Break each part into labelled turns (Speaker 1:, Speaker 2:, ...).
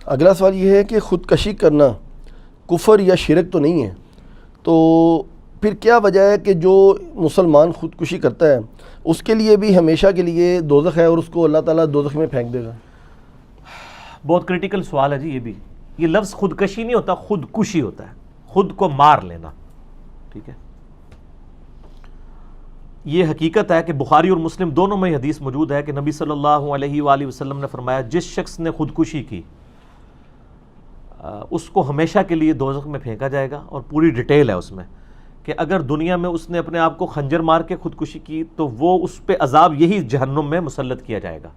Speaker 1: اگلا سوال یہ ہے کہ خودکشی کرنا کفر یا شرک تو نہیں ہے، تو پھر کیا وجہ ہے کہ جو مسلمان خودکشی کرتا ہے اس کے لیے بھی ہمیشہ کے لیے دوزخ ہے اور اس کو اللہ تعالیٰ دوزخ میں پھینک دے گا؟
Speaker 2: بہت کریٹیکل سوال ہے جی یہ بھی. یہ لفظ خودکشی نہیں ہوتا، خودکشی ہوتا ہے، خود کو مار لینا. ٹھیک ہے، یہ حقیقت ہے کہ بخاری اور مسلم دونوں میں حدیث موجود ہے کہ نبی صلی اللہ علیہ وآلہ وسلم نے فرمایا جس شخص نے خودکشی کی اس کو ہمیشہ کے لیے دوزخ میں پھینکا جائے گا. اور پوری ڈیٹیل ہے اس میں کہ اگر دنیا میں اس نے اپنے آپ کو خنجر مار کے خودکشی کی تو وہ اس پہ عذاب یہی جہنم میں مسلط کیا جائے گا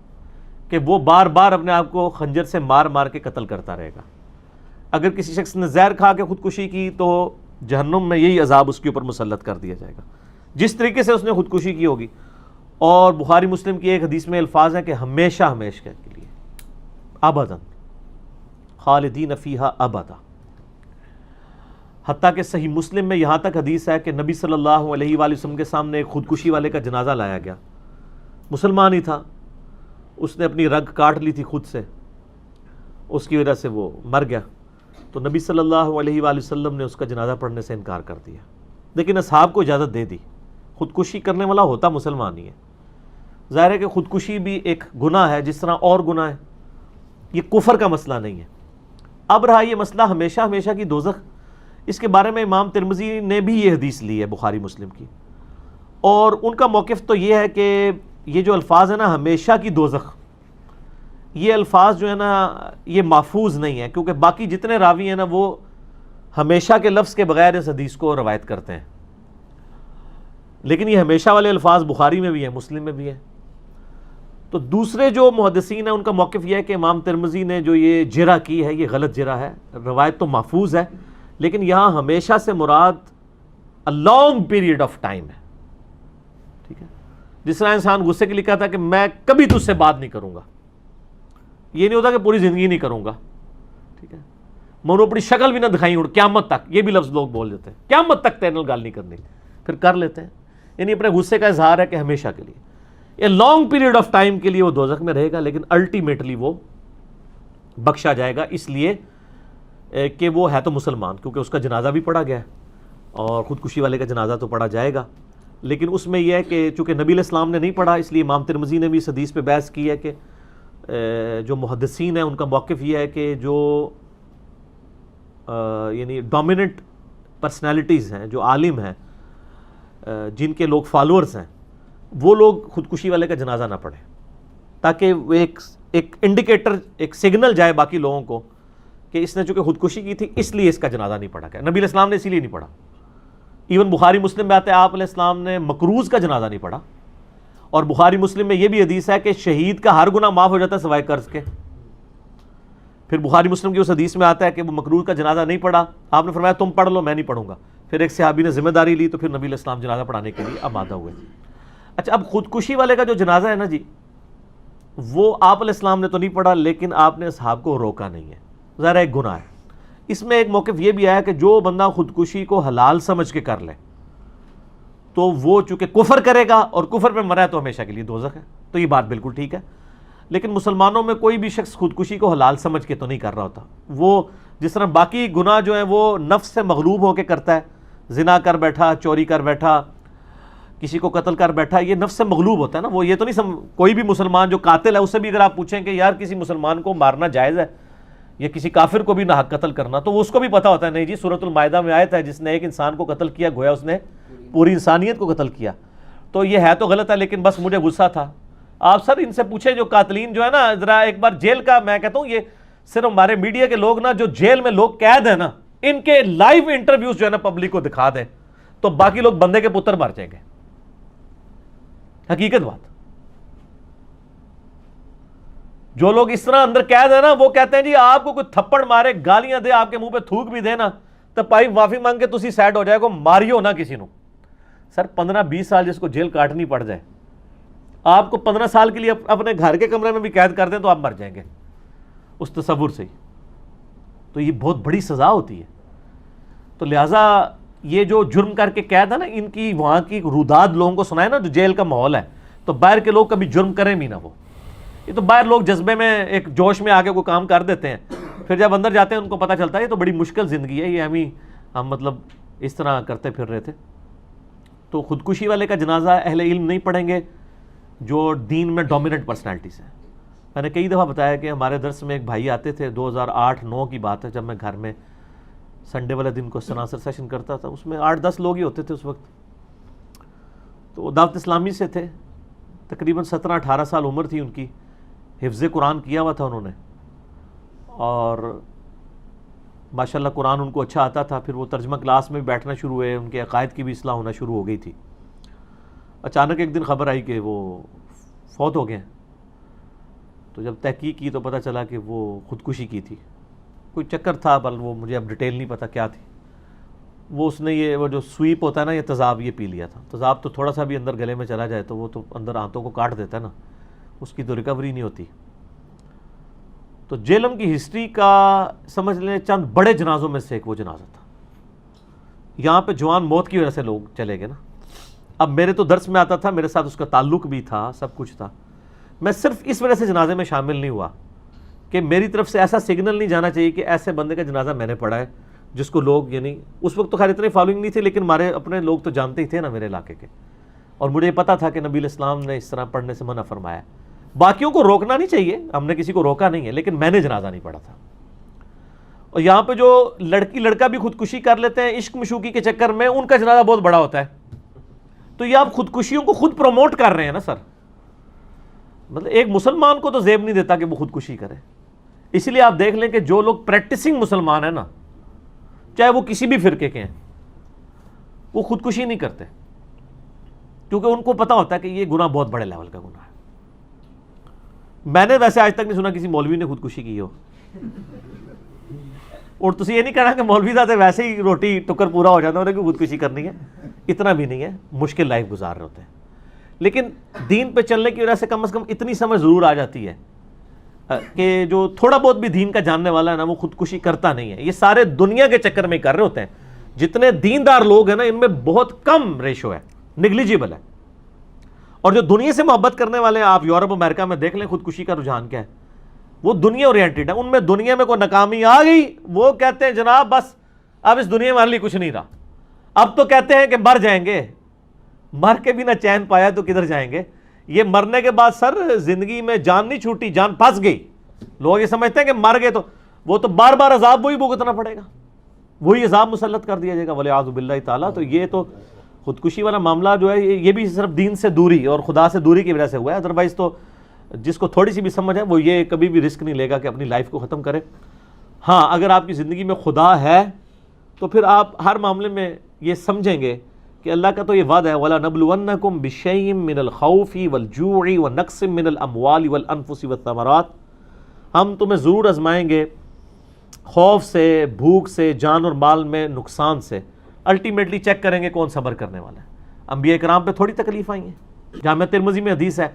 Speaker 2: کہ وہ بار بار اپنے آپ کو خنجر سے مار مار کے قتل کرتا رہے گا. اگر کسی شخص نے زہر کھا کے خودکشی کی تو جہنم میں یہی عذاب اس کے اوپر مسلط کر دیا جائے گا جس طریقے سے اس نے خودکشی کی ہوگی. اور بخاری مسلم کی ایک حدیث میں الفاظ ہیں کہ ہمیشہ ہمیشہ کے لیے، ابداً خالدین فیہا ابدا. حتیٰ کہ صحیح مسلم میں یہاں تک حدیث ہے کہ نبی صلی اللہ علیہ وآلہ وسلم کے سامنے ایک خودکشی والے کا جنازہ لایا گیا، مسلمان ہی تھا، اس نے اپنی رگ کاٹ لی تھی خود سے، اس کی وجہ سے وہ مر گیا. تو نبی صلی اللہ علیہ وآلہ وسلم نے اس کا جنازہ پڑھنے سے انکار کر دیا، لیکن اصحاب کو اجازت دے دی. خودکشی کرنے والا ہوتا مسلمان ہی ہے. ظاہر ہے کہ خودکشی بھی ایک گناہ ہے جس طرح اور گناہ ہے، یہ کفر کا مسئلہ نہیں ہے. اب رہا یہ مسئلہ ہمیشہ ہمیشہ کی دوزخ، اس کے بارے میں امام ترمذی نے بھی یہ حدیث لی ہے بخاری مسلم کی، اور ان کا موقف تو یہ ہے کہ یہ جو الفاظ ہیں نا ہمیشہ کی دوزخ، یہ الفاظ جو ہے نا یہ محفوظ نہیں ہے، کیونکہ باقی جتنے راوی ہیں نا وہ ہمیشہ کے لفظ کے بغیر اس حدیث کو روایت کرتے ہیں، لیکن یہ ہمیشہ والے الفاظ بخاری میں بھی ہیں، مسلم میں بھی ہیں. تو دوسرے جو محدثین ہیں ان کا موقف یہ ہے کہ امام ترمذی نے جو یہ جرح کی ہے یہ غلط جرح ہے، روایت تو محفوظ ہے لیکن یہاں ہمیشہ سے مراد a long period of time ہے. ٹھیک ہے، جس طرح انسان غصے کے لیے کہتا ہے کہ میں کبھی تجھ سے بات نہیں کروں گا، یہ نہیں ہوتا کہ پوری زندگی نہیں کروں گا. ٹھیک ہے، میں انہوں اپنی شکل بھی نہ دکھائی اور قیامت تک، یہ بھی لفظ لوگ بول دیتے ہیں، قیامت تک تیرے نال گل نہیں کرنی، پھر کر لیتے ہیں. یعنی اپنے غصے کا اظہار ہے کہ ہمیشہ کے لیے، یہ لانگ پیریڈ آف ٹائم کے لیے وہ دوزخ میں رہے گا، لیکن الٹیمیٹلی وہ بخشا جائے گا اس لیے کہ وہ ہے تو مسلمان، کیونکہ اس کا جنازہ بھی پڑھا گیا ہے اور خودکشی والے کا جنازہ تو پڑھا جائے گا. لیکن اس میں یہ ہے کہ چونکہ نبی علیہ السلام نے نہیں پڑھا، اس لیے امام ترمذی نے بھی اس حدیث پہ بحث کی ہے کہ جو محدثین ہیں ان کا موقف یہ ہے کہ جو یعنی ڈومیننٹ پرسنالٹیز ہیں، جو عالم ہیں، جن کے لوگ فالورز ہیں، وہ لوگ خودکشی والے کا جنازہ نہ پڑھیں، تاکہ وہ ایک انڈیکیٹر، ایک سگنل جائے باقی لوگوں کو کہ اس نے چونکہ خودکشی کی تھی اس لیے اس کا جنازہ نہیں پڑھا گیا. نبی علیہ السلام نے اسی لیے نہیں پڑھا. ایون بخاری مسلم میں آتا ہے آپ علیہ السلام نے مکروز کا جنازہ نہیں پڑھا، اور بخاری مسلم میں یہ بھی حدیث ہے کہ شہید کا ہر گناہ معاف ہو جاتا ہے سوائے قرض کے. پھر بخاری مسلم کی اس حدیث میں آتا ہے کہ وہ مکروز کا جنازہ نہیں پڑھا، آپ نے فرمایا تم پڑھ لو میں نہیں پڑھوں گا. پھر ایک صحابی نے ذمہ داری لی تو پھر نبی علیہ السلام جنازہ پڑھانے کے لیے آمادہ ہوئے. اچھا، اب خودکشی والے کا جو جنازہ ہے نا جی، وہ آپ علیہ السلام نے تو نہیں پڑھا لیکن آپ نے اصحاب کو روکا نہیں ہے. ظاہر ایک گناہ ہے. اس میں ایک موقف یہ بھی آیا کہ جو بندہ خودکشی کو حلال سمجھ کے کر لے تو وہ چونکہ کفر کرے گا اور کفر پہ مرا ہے تو ہمیشہ کے لیے دوزخ ہے. تو یہ بات بالکل ٹھیک ہے. لیکن مسلمانوں میں کوئی بھی شخص خودکشی کو حلال سمجھ کے تو نہیں کر رہا ہوتا. وہ جس طرح باقی گناہ جو ہیں وہ نفس سے مغلوب ہو کے کرتا ہے، زنا کر بیٹھا، چوری کر بیٹھا، کسی کو قتل کر بیٹھا، یہ نفس سے مغلوب ہوتا ہے نا. وہ یہ تو نہیں کوئی بھی مسلمان جو قاتل ہے اس سے بھی اگر آپ پوچھیں کہ یار کسی مسلمان کو مارنا جائز ہے یا کسی کافر کو بھی ناحق قتل کرنا، تو اس کو بھی پتہ ہوتا ہے نہیں جی سورۃ المائدہ میں آیت ہے جس نے ایک انسان کو قتل کیا گویا اس نے پوری انسانیت کو قتل کیا. تو یہ ہے تو غلط ہے لیکن بس مجھے غصہ تھا. آپ سر ان سے پوچھیں جو قاتلین جو ہے نا، ذرا ایک بار جیل کا، میں کہتا ہوں یہ صرف ہمارے میڈیا کے لوگ نا جو جیل میں لوگ قید ہیں نا، ان کے لائیو انٹرویوز جو ہے نا پبلک کو دکھا دیں تو باقی لوگ بندے کے پتر مر جائیں گے. حقیقت بات، جو لوگ اس طرح اندر قید ہیں نا وہ کہتے ہیں جی آپ کو کوئی تھپڑ مارے، گالیاں دے، آپ کے منہ پہ تھوک بھی دے نا تو پائی معافی مانگ کے تسی سیٹ ہو جائے گا، ماریو نہ کسی نو. سر 15-20 سال جس کو جیل کاٹنی پڑ جائے، آپ کو 15 سال کے لیے اپنے گھر کے کمرے میں بھی قید کر دیں تو آپ مر جائیں گے اس تصور سے ہی. تو یہ بہت بڑی سزا ہوتی ہے. تو لہٰذا یہ جو جرم کر کے قید ہے نا، ان کی وہاں کی روداد لوگوں کو سنائے نا جو جیل کا ماحول ہے، تو باہر کے لوگ کبھی جرم کریں بھی نہ. وہ یہ تو باہر لوگ جذبے میں ایک جوش میں آ کے کوئی کام کر دیتے ہیں، پھر جب اندر جاتے ہیں ان کو پتہ چلتا ہے یہ تو بڑی مشکل زندگی ہے، یہ ہم مطلب اس طرح کرتے پھر رہے تھے. تو خودکشی والے کا جنازہ اہل علم نہیں پڑھیں گے جو دین میں ڈومیننٹ پرسنالٹیز ہیں. میں نے کئی دفعہ بتایا کہ ہمارے درس میں ایک بھائی آتے تھے، 2008-9 کی بات ہے، جب میں گھر میں سنڈے والے دن کو آنسر سیشن کرتا تھا، اس میں 8-10 لوگ ہی ہوتے تھے اس وقت. تو وہ دعوت اسلامی سے تھے، تقریباً 17-18 سال عمر تھی ان کی، حفظ قرآن کیا ہوا تھا انہوں نے، اور ماشاءاللہ قرآن ان کو اچھا آتا تھا. پھر وہ ترجمہ کلاس میں بھی بیٹھنا شروع ہوئے، ان کے عقائد کی بھی اصلاح ہونا شروع ہو گئی تھی. اچانک ایک دن خبر آئی کہ وہ فوت ہو گئے. تو جب تحقیق کی تو پتہ چلا کہ وہ خودکشی کی تھی. کوئی چکر تھا، بل وہ مجھے اب ڈیٹیل نہیں پتہ کیا تھی. اس نے وہ جو سویپ ہوتا ہے نا، یہ تیزاب یہ پی لیا تھا. تیزاب تو تھوڑا سا بھی اندر گلے میں چلا جائے تو وہ تو اندر آنتوں کو کاٹ دیتا ہے نا، اس کی تو ریکوری نہیں ہوتی. تو جیلم کی ہسٹری کا سمجھ لیں چند بڑے جنازوں میں سے ایک وہ جنازہ تھا. یہاں پہ جوان موت کی وجہ سے لوگ چلے گئے نا. اب میرے تو درس میں آتا تھا، میرے ساتھ اس کا تعلق بھی تھا، سب کچھ تھا. میں صرف اس وجہ سے جنازے میں شامل نہیں ہوا کہ میری طرف سے ایسا سگنل نہیں جانا چاہیے کہ ایسے بندے کا جنازہ میں نے پڑھا ہے جس کو لوگ، یعنی اس وقت تو خیر اتنی فالوئنگ نہیں تھی، لیکن ہمارے اپنے لوگ تو جانتے ہی تھے نا میرے علاقے کے، اور مجھے پتا تھا کہ نبی الاسلام نے اس طرح پڑھنے سے منع فرمایا. باقیوں کو روکنا نہیں چاہیے، ہم نے کسی کو روکا نہیں ہے، لیکن میں نے جنازہ نہیں پڑھا تھا. اور یہاں پہ جو لڑکی لڑکا بھی خودکشی کر لیتے ہیں عشق مشوقی کے چکر میں، ان کا جنازہ بہت بڑا ہوتا ہے. تو یہ آپ خودکشیوں کو خود پروموٹ کر رہے ہیں نا سر. مطلب ایک مسلمان کو تو زیب نہیں دیتا کہ وہ خودکشی کرے. اس لیے آپ دیکھ لیں کہ جو لوگ پریکٹسنگ مسلمان ہیں نا، چاہے وہ کسی بھی فرقے کے ہیں، وہ خودکشی نہیں کرتے، کیونکہ ان کو پتا ہوتا ہے کہ یہ گناہ بہت بڑے لیول کا گناہ ہے. میں نے ویسے آج تک نہیں سنا کسی مولوی نے خودکشی کی ہو. اور تسی یہ نہیں کہنا کہ مولوی صاحب ویسے ہی روٹی ٹکر پورا ہو جاتا ہے کہ خودکشی کرنی ہے. اتنا بھی نہیں ہے، مشکل لائف گزار رہے ہوتے ہیں. لیکن دین پہ چلنے کی وجہ سے کم از کم اتنی سمجھ ضرور آ جاتی ہے کہ جو تھوڑا بہت بھی دین کا جاننے والا ہے نا، وہ خودکشی کرتا نہیں ہے. یہ سارے دنیا کے چکر میں کر رہے ہوتے ہیں. جتنے دیندار لوگ ہیں نا، ان میں بہت کم ریشو ہے، نیگلیجیبل ہے. اور جو دنیا سے محبت کرنے والے ہیں، آپ یورپ امریکہ میں دیکھ لیں خودکشی کا رجحان کیا ہے. وہ دنیا اورینٹیڈ ہے. ان میں دنیا میں کوئی ناکامی آ گئی، وہ کہتے ہیں جناب بس اب اس دنیا میں ہمارے لیے کچھ نہیں رہا. اب تو کہتے ہیں کہ مر جائیں گے. مر کے بھی نہ چین پایا تو کدھر جائیں گے. یہ مرنے کے بعد سر زندگی میں جان نہیں چھوٹی، جان پھنس گئی. لوگ یہ سمجھتے ہیں کہ مر گئے تو وہ تو بار بار عذاب وہی بھگتنا پڑے گا، وہی عذاب مسلط کر دیا جائے گا، ولیعوذ باللہ تعالیٰ. تو یہ تو خودکشی والا معاملہ جو ہے یہ بھی صرف دین سے دوری اور خدا سے دوری کی وجہ سے ہوا ہے. ادروائز تو جس کو تھوڑی سی بھی سمجھ ہے وہ یہ کبھی بھی رسک نہیں لے گا کہ اپنی لائف کو ختم کرے. ہاں اگر آپ کی زندگی میں خدا ہے تو پھر آپ ہر معاملے میں یہ سمجھیں گے کہ اللہ کا تو یہ وعدہ ہے وَلَنَبْلُوَنَّكُمْ بِشَيْءٍ مِّنَ الْخَوْفِ وَالْجُوعِ وَنَقْصٍ مِّنَ الْأَمْوَالِ وَالْأَنفُسِ وَالثَّمَرَاتِ. ہم تمہیں ضرور آزمائیں گے خوف سے، بھوک سے، جان اور مال میں نقصان سے. الٹیمیٹلی چیک کریں گے کون صبر کرنے والا ہے. انبیاء کرام پہ تھوڑی تکلیف آئی ہیں. جامعہ ترمذی میں حدیث ہے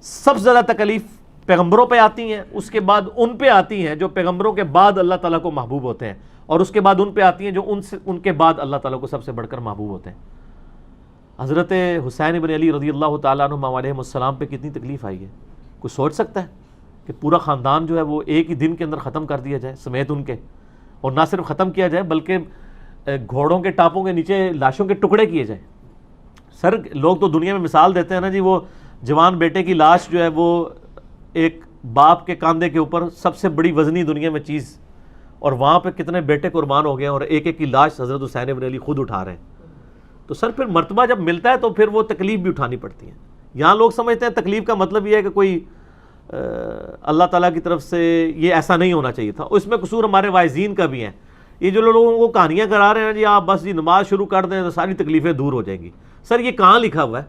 Speaker 2: سب سے زیادہ تکلیف پیغمبروں پہ آتی ہیں، اس کے بعد ان پہ آتی ہیں جو پیغمبروں کے بعد اللہ تعالیٰ کو محبوب ہوتے ہیں، اور اس کے بعد ان پہ آتی ہیں جو ان کے بعد اللہ تعالیٰ کو سب سے بڑھ کر محبوب ہوتے ہیں. حضرت حسین بن علی رضی اللہ تعالیٰ عنہ علیہ السلام پہ کتنی تکلیف آئی ہے. کوئی سوچ سکتا ہے کہ پورا خاندان جو ہے وہ ایک ہی دن کے اندر ختم کر دیا جائے سمیت ان کے، اور نہ صرف ختم کیا جائے بلکہ گھوڑوں کے ٹاپوں کے نیچے لاشوں کے ٹکڑے کیے جائیں. سر لوگ تو دنیا میں مثال دیتے ہیں نا جی، وہ جوان بیٹے کی لاش جو ہے وہ ایک باپ کے کاندھے کے اوپر سب سے بڑی وزنی دنیا میں چیز، اور وہاں پہ کتنے بیٹے قربان ہو گئے اور ایک ایک کی لاش حضرت حسین بن علی خود اٹھا رہے ہیں. تو سر پھر مرتبہ جب ملتا ہے تو پھر وہ تکلیف بھی اٹھانی پڑتی ہے. یہاں لوگ سمجھتے ہیں تکلیف کا مطلب یہ ہے کہ کوئی اللہ تعالیٰ کی طرف سے یہ ایسا نہیں ہونا چاہیے تھا. اس میں قصور ہمارے واعظین کا بھی ہے. یہ جو لوگوں کو کہانیاں کرا رہے ہیں جی آپ بس جی نماز شروع کر دیں تو ساری تکلیفیں دور ہو جائیں گی. سر یہ کہاں لکھا ہوا ہے؟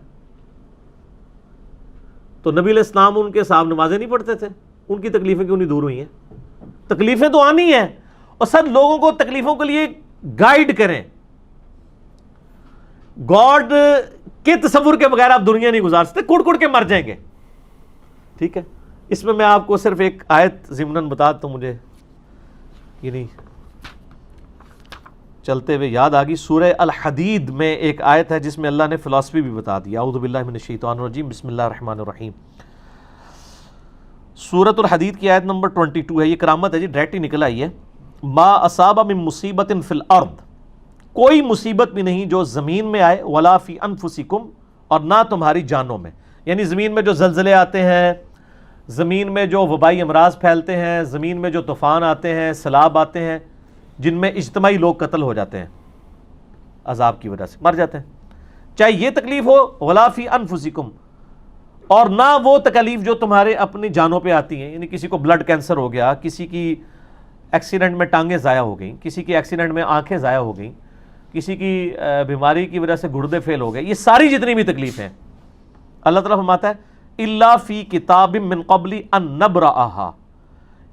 Speaker 2: تو نبی علیہ السلام ان کے صاحب نمازیں نہیں پڑھتے تھے، ان کی تکلیفیں کیوں نہیں دور ہوئی ہیں؟ تکلیفیں تو آنی ہیں. اور سر لوگوں کو تکلیفوں کے لیے گائیڈ کریں. گاڈ کے تصور کے بغیر آپ دنیا نہیں گزار سکتے، کڑ کڑ کے مر جائیں گے. ٹھیک ہے، اس میں آپ کو صرف ایک آیت ضمناً بتا تو مجھے یعنی چلتے ہوئے یاد آ گئی. سورہ الحدید میں ایک آیت ہے جس میں اللہ نے فلسفی بھی بتا دی. اعوذ باللہ من الشیطان الرجیم، بسم اللہ الرحمن الرحیم. سورۃ الحدید کی آیت نمبر 22 ہے، یہ کرامت ہے جی، ڈائریکٹ ہی نکل آئی ہے. ما اصاب من مصیبت فی الارض، کوئی مصیبت بھی نہیں جو زمین میں آئے، ولا فی انفسکم، اور نہ تمہاری جانوں میں. یعنی زمین میں جو زلزلے آتے ہیں، زمین میں جو وبائی امراض پھیلتے ہیں، زمین میں جو طوفان آتے ہیں، سیلاب آتے ہیں، جن میں اجتماعی لوگ قتل ہو جاتے ہیں عذاب کی وجہ سے، مر جاتے ہیں، چاہے یہ تکلیف ہو، ولا فی انفسکم، اور نہ وہ تکلیف جو تمہارے اپنی جانوں پہ آتی ہیں. یعنی کسی کو بلڈ کینسر ہو گیا، کسی کی ایکسیڈنٹ میں ٹانگیں ضائع ہو گئیں، کسی کی ایکسیڈنٹ میں آنکھیں ضائع ہو گئیں، کسی کی بیماری کی وجہ سے گردے فیل ہو گئے، یہ ساری جتنی بھی تکلیفیں ہیں اللہ تعالیٰ فرماتا ہے الا فی کتاب من قبل ان نبرأھا،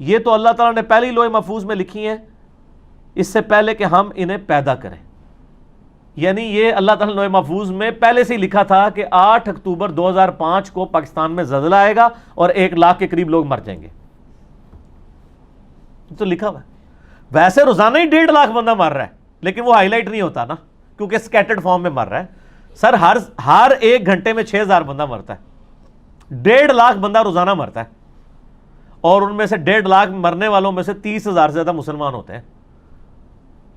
Speaker 2: یہ تو اللہ تعالیٰ نے پہلے ہی لوح محفوظ میں لکھی ہیں اس سے پہلے کہ ہم انہیں پیدا کریں. یعنی یہ اللہ تعالیٰ نے لوح محفوظ میں پہلے سے ہی لکھا تھا کہ 8 اکتوبر 2005 کو پاکستان میں زلزلہ آئے گا اور 1 لاکھ کے قریب لوگ مر جائیں گے. تو لکھا ہوا ہے. ویسے روزانہ ہی 1.5 لاکھ بندہ مر رہا ہے، لیکن وہ ہائی لائٹ نہیں ہوتا نا، کیونکہ سکیٹرڈ فارم میں مر رہا ہے. سر ہر 1 گھنٹے میں 6000 بندہ مرتا ہے، 1.5 لاکھ بندہ روزانہ مرتا ہے، اور ان میں سے 1.5 لاکھ مرنے والوں میں سے 30,000 سے زیادہ مسلمان ہوتے ہیں.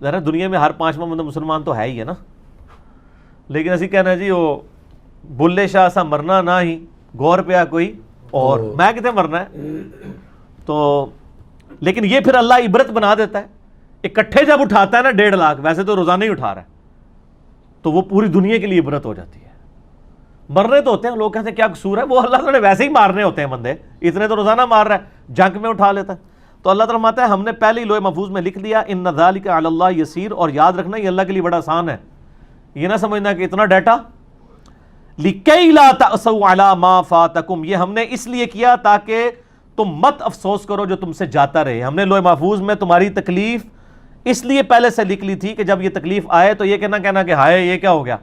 Speaker 2: ذرا دنیا میں ہر 5واں بندہ مسلمان تو ہے ہی ہے نا. لیکن اسی کہنا جی وہ بلے شاہ سا مرنا نہ ہی غور پہ کوئی اور میں کتنے مرنا ہے. تو لیکن یہ پھر اللہ عبرت بنا دیتا ہے، اکٹھے جب اٹھاتا ہے نا 1.5 لاکھ، ویسے تو روزانہ ہی اٹھا رہا ہے، تو وہ پوری دنیا کے لیے عبرت ہو جاتی ہے. مرنے تو ہوتے ہیں، لوگ کہتے ہیں کیا قصور ہے، وہ اللہ تعالیٰ نے ویسے ہی مارنے ہوتے ہیں بندے، اتنے تو روزانہ مار رہا ہے، جنگ میں اٹھا لیتا ہے. تو اللہ تعالیٰ فرماتا ہے ہم نے پہلے ہی لوح محفوظ میں لکھ دیا، ان ذالک علی اللہ یسیر، اور یاد رکھنا یہ اللہ کے لیے بڑا آسان ہے. یہ نہ سمجھنا کہ اتنا ڈیٹا. لکی لا تأسوا علی ما فاتکم، یہ ہم نے اس لیے کیا تاکہ تم مت افسوس کرو جو تم سے جاتا رہے. ہم نے لوح محفوظ میں تمہاری تکلیف اس لیے پہلے سے لکھ لی تھی کہ جب یہ تکلیف آئے تو یہ کہنا کہ ہائے یہ کیا ہو گیا.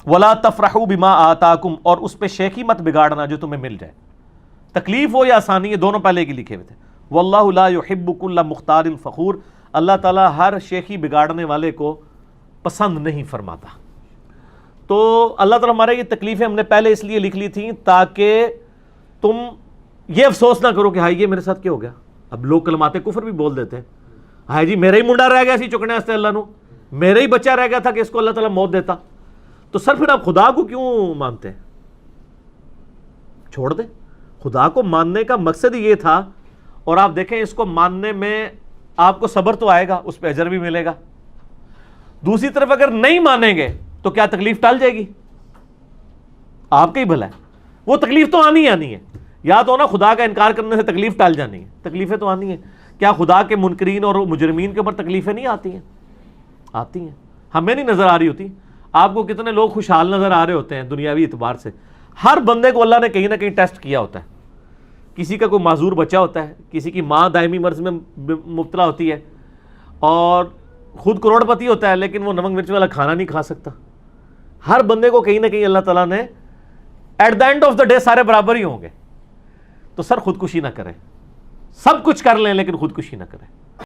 Speaker 2: ولا تفرحوا بما آتاکم، اور اس پہ شیخی مت بگاڑنا جو تمہیں مل جائے. تکلیف ہو یا آسانی، یہ دونوں پہلے کی لکھے ہوئے تھے. واللہ لا يحب كل مختار فخور، اللہ تعالیٰ ہر شیخی بگاڑنے والے کو پسند نہیں فرماتا. تو اللہ تعالیٰ ہمارے یہ تکلیفیں ہم نے پہلے اس لیے لکھ لی تھیں تاکہ تم یہ افسوس نہ کرو کہ ہائی یہ میرے ساتھ کیا ہو گیا. اب لوگ کلمات کفر بھی بول دیتے ہیں، ہائی جی میرا ہی منڈا رہ گیا اسی چکنے واسطے اللہ نو، میرا ہی بچہ رہ گیا تھا کہ اس کو اللہ تعالیٰ موت دیتا. تو سر پھر آپ خدا کو کیوں مانتے ہیں؟ چھوڑ دیں. خدا کو ماننے کا مقصد یہ تھا، اور آپ دیکھیں اس کو ماننے میں آپ کو صبر تو آئے گا، اس پہ اجر بھی ملے گا. دوسری طرف اگر نہیں مانیں گے تو کیا تکلیف ٹل جائے گی؟ آپ کا ہی بھلا ہے. وہ تکلیف تو آنی ہی آنی ہے. یا تو نا خدا کا انکار کرنے سے تکلیف ٹل جانی ہے، تکلیفیں تو آنی ہیں. کیا خدا کے منکرین اور مجرمین کے اوپر تکلیفیں نہیں آتی ہیں؟ آتی ہیں. ہمیں نہیں نظر آ رہی ہوتی. آپ کو کتنے لوگ خوشحال نظر آ رہے ہوتے ہیں دنیاوی اعتبار سے. ہر بندے کو اللہ نے کہیں نہ کہیں ٹیسٹ کیا ہوتا ہے. کسی کا کوئی معذور بچہ ہوتا ہے، کسی کی ماں دائمی مرض میں مبتلا ہوتی ہے، اور خود کروڑ پتی ہوتا ہے لیکن وہ نمک مرچ والا کھانا نہیں کھا سکتا. ہر بندے کو کہیں نہ کہیں اللہ تعالیٰ نے at the end of the day سارے برابر ہی ہوں گے. تو سر خودکشی نہ کریں. سب کچھ کر لیں لیکن خودکشی نہ کریں.